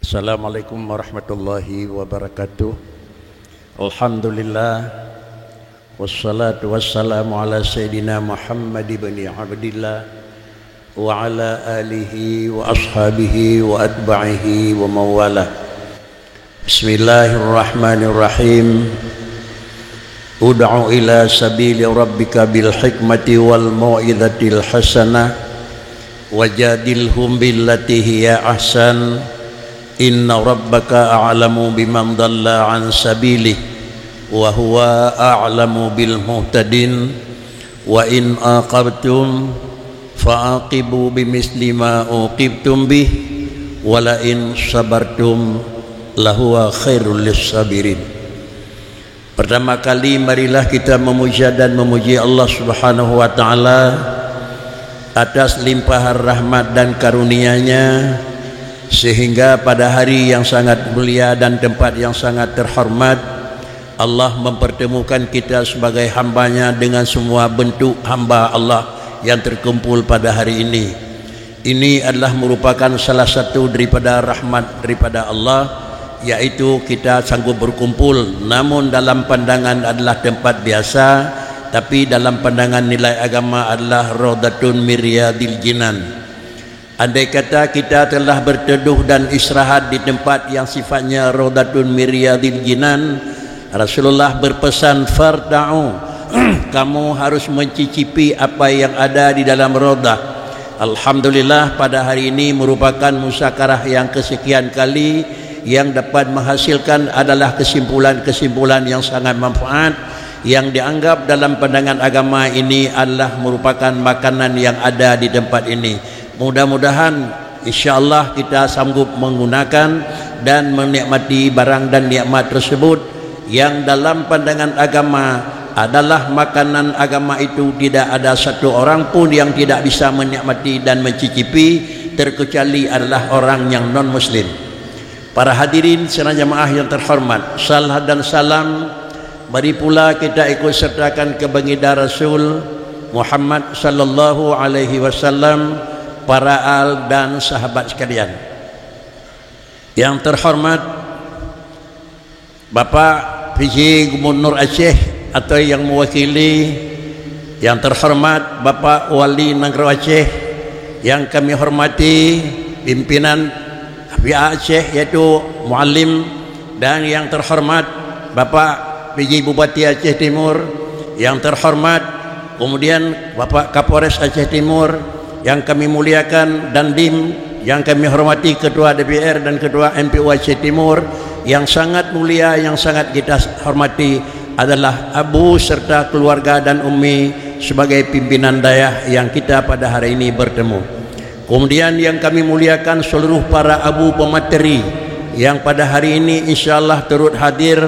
Assalamualaikum warahmatullahi wabarakatuh. Alhamdulillah, wassalatu wassalamu ala Sayyidina Muhammad ibn Abdillah wa ala alihi wa ashabihi wa atba'ihi wa mawalah. Bismillahirrahmanirrahim. Ud'u ila sabili rabbika bil hikmati wal mau'izatil hasanah wajadilhum billati hiya ahsan. Inna rabbaka a'lamu biman dhalla an sabilihi wa huwa a'lamu bil muhtadin. Wa in aqabtum fa'aqibu bimisli ma uqibtum bih wa la in sabartum lahuwa khairul lissabirin. Pertama kali marilah kita memuja dan memuji Allah Subhanahu wa taala atas limpahan rahmat dan karunia-Nya, sehingga pada hari yang sangat mulia dan tempat yang sangat terhormat Allah mempertemukan kita sebagai hamba-Nya dengan semua bentuk hamba Allah yang terkumpul pada hari ini. Ini adalah merupakan salah satu daripada rahmat daripada Allah, yaitu kita sanggup berkumpul, namun dalam pandangan adalah tempat biasa, tapi dalam pandangan nilai agama adalah Raudatun min Riyadil Jinan. Andai kata kita telah berteduh dan istirahat di tempat yang sifatnya Raudatun min Riyadil Jinan, Rasulullah berpesan, farda'u, kamu harus mencicipi apa yang ada di dalam raudah. Alhamdulillah, pada hari ini merupakan musyawarah yang kesekian kali yang dapat menghasilkan adalah kesimpulan-kesimpulan yang sangat manfaat, yang dianggap dalam pandangan agama ini adalah merupakan makanan yang ada di tempat ini. Mudah-mudahan insyaAllah kita sanggup menggunakan dan menikmati barang dan nikmat tersebut yang dalam pandangan agama adalah makanan agama. Itu tidak ada satu orang pun yang tidak bisa menikmati dan mencicipi, terkecuali adalah orang yang non muslim. Para hadirin sekalian jemaah yang terhormat, salam dan salam mari pula kita ikut sertakan ke baginda Rasul Muhammad sallallahu alaihi wasallam, para al dan sahabat sekalian. Yang terhormat Bapak PJ Gubernur Aceh atau yang mewakili, yang terhormat Bapak Wali Negeri Aceh, yang kami hormati pimpinan pihak Aceh yaitu Muallim, dan yang terhormat Bapak PJ Bupati Aceh Timur, yang terhormat kemudian Bapak Kapolres Aceh Timur, yang kami muliakan, dan Dim, yang kami hormati Ketua DPR dan Ketua MPU Aceh Timur, yang sangat mulia, yang sangat kita hormati adalah Abu serta keluarga dan Ummi sebagai pimpinan dayah yang kita pada hari ini bertemu. Kemudian yang kami muliakan seluruh para abu pemateri yang pada hari ini insyaallah turut hadir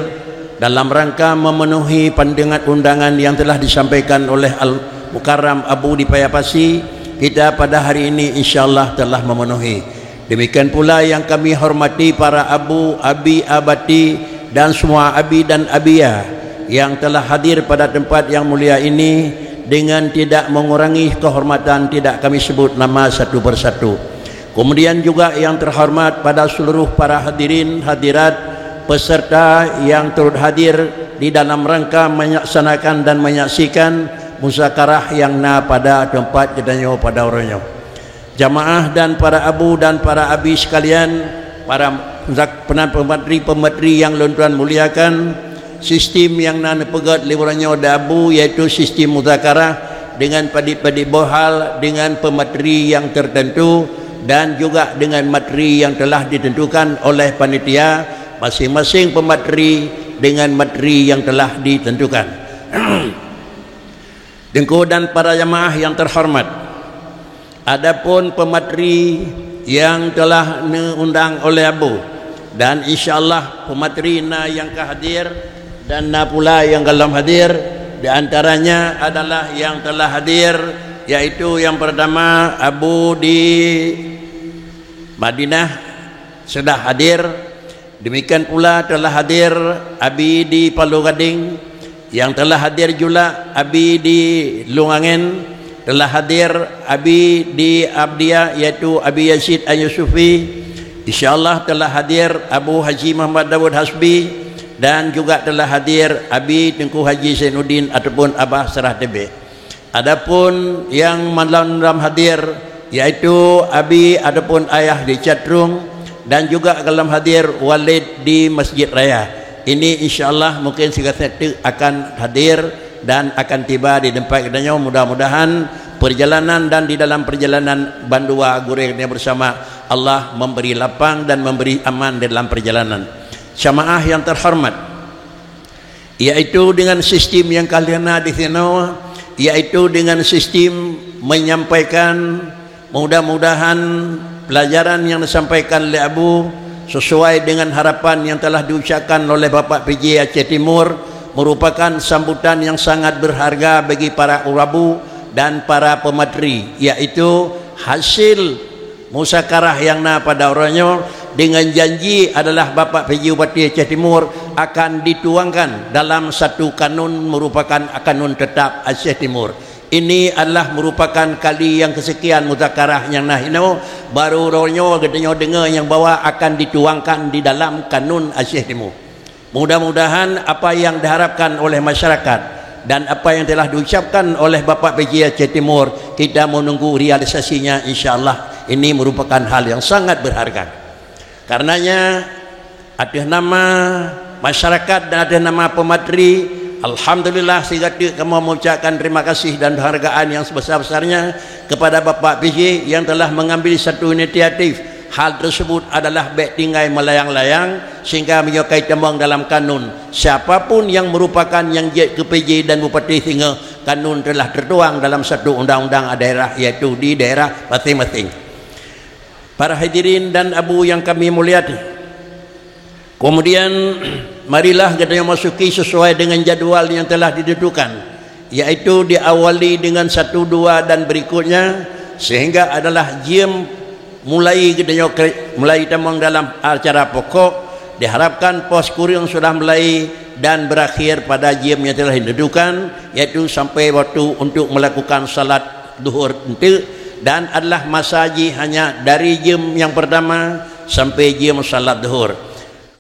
dalam rangka memenuhi pandangan undangan yang telah disampaikan oleh Al-Mukarram Abu di Payapasi. Kita pada hari ini insyaallah telah memenuhi. Demikian pula yang kami hormati para abu, abi, abati dan semua abi dan abiyah yang telah hadir pada tempat yang mulia ini dengan tidak mengurangi kehormatan, tidak kami sebut nama satu persatu. Kemudian juga yang terhormat pada seluruh para hadirin hadirat peserta yang turut hadir di dalam rangka melaksanakan dan menyaksikan musyawarah yang pada tempat kedanyo pada orangnya. Jamaah dan para abu dan para abi sekalian, para pemateri yang tuan muliakan, sistem yang pegat liburannya ada abu yaitu sistem musyawarah dengan padik-padik bohal dengan pemateri yang tertentu dan juga dengan materi yang telah ditentukan oleh panitia, masing-masing pemateri dengan materi yang telah ditentukan. Dengku dan para jamaah yang terhormat, adapun pemateri yang telah diundang oleh abu dan insyaallah pemateri yang hadir dan pula yang dalam hadir, di antaranya adalah yang telah hadir yaitu yang pertama abu di Madinah sudah hadir, demikian pula telah hadir abi di Palu Gading, yang telah hadir juga abi di Lungangen, telah hadir abi di Abdia yaitu Abi Yazid An-Yusufi, InsyaAllah telah hadir Abu Haji Muhammad Dawud Hasbi dan juga telah hadir Abi Tengku Haji Zainuddin ataupun Abah Serah Tebek. Adapun yang malam hadir yaitu Abi ataupun ayah di Catrung dan juga dalam hadir Walid di Masjid Raya. Ini insyaAllah mungkin segera akan hadir dan akan tiba di tempat kedanya. Mudah-mudahan perjalanan dan di dalam perjalanan bandua gurihnya bersama Allah memberi lapang dan memberi aman dalam perjalanan. Jamaah yang terhormat, yaitu dengan sistem yang kalian di sini, yaitu dengan sistem menyampaikan, mudah-mudahan pelajaran yang disampaikan oleh Abu sesuai dengan harapan yang telah diucapkan oleh Bapak PJ Aceh Timur, merupakan sambutan yang sangat berharga bagi para urabu dan para pemateri, yaitu hasil musakarah yang pada orangnya dengan janji adalah Bapak PJ Bupati Aceh Timur akan dituangkan dalam satu kanun merupakan kanun tetap Aceh Timur. Ini adalah merupakan kali yang kesekian musakarah yang baru orangnya dengar yang bahwa akan dituangkan di dalam kanun Aceh Timur. Mudah-mudahan apa yang diharapkan oleh masyarakat dan apa yang telah diucapkan oleh Bapak PJ Aceh Timur, kita menunggu realisasinya insyaAllah. Ini merupakan hal yang sangat berharga. Karenanya atas nama masyarakat dan atas nama pemateri, alhamdulillah saya kami mengucapkan terima kasih dan penghargaan yang sebesar-besarnya kepada Bapak PJ yang telah mengambil satu inisiatif. Hal tersebut adalah baik tinggai melayang-layang sehingga menyukai tembang dalam kanun. Siapapun yang merupakan yang ke PJ dan Bupati sehingga kanun telah tertuang dalam satu undang-undang daerah, yaitu di daerah masing-masing. Para hadirin dan Abu yang kami muliakan, kemudian marilah kita masuki sesuai dengan jadual yang telah ditentukan, yaitu diawali dengan 1, 2 dan berikutnya, sehingga adalah jam mulai temang dalam acara pokok. Diharapkan pos kuring sudah mulai dan berakhir pada jam yang telah ditentukan, yaitu sampai waktu untuk melakukan salat duhur nanti, dan adalah masa haji hanya dari jam yang pertama sampai jam salat duhur.